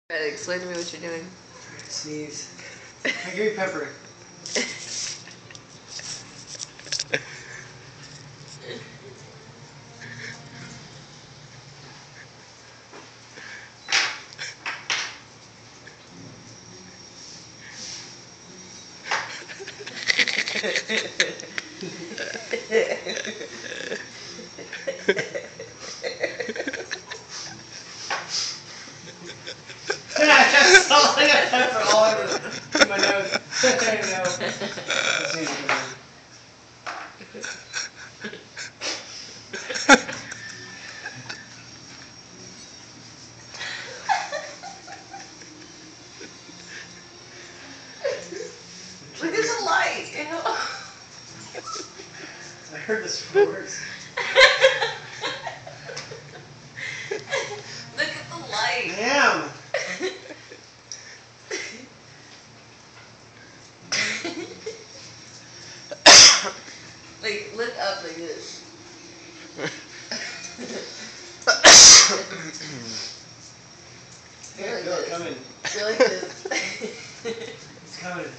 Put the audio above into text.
Explain to me what you're doing. Sneeze. Hey, give me pepper. I got pepper all over my nose. Look at the light. I heard this words. Look at the light. Damn. Like, look up like this. I feel it coming. Feel like this. It's coming.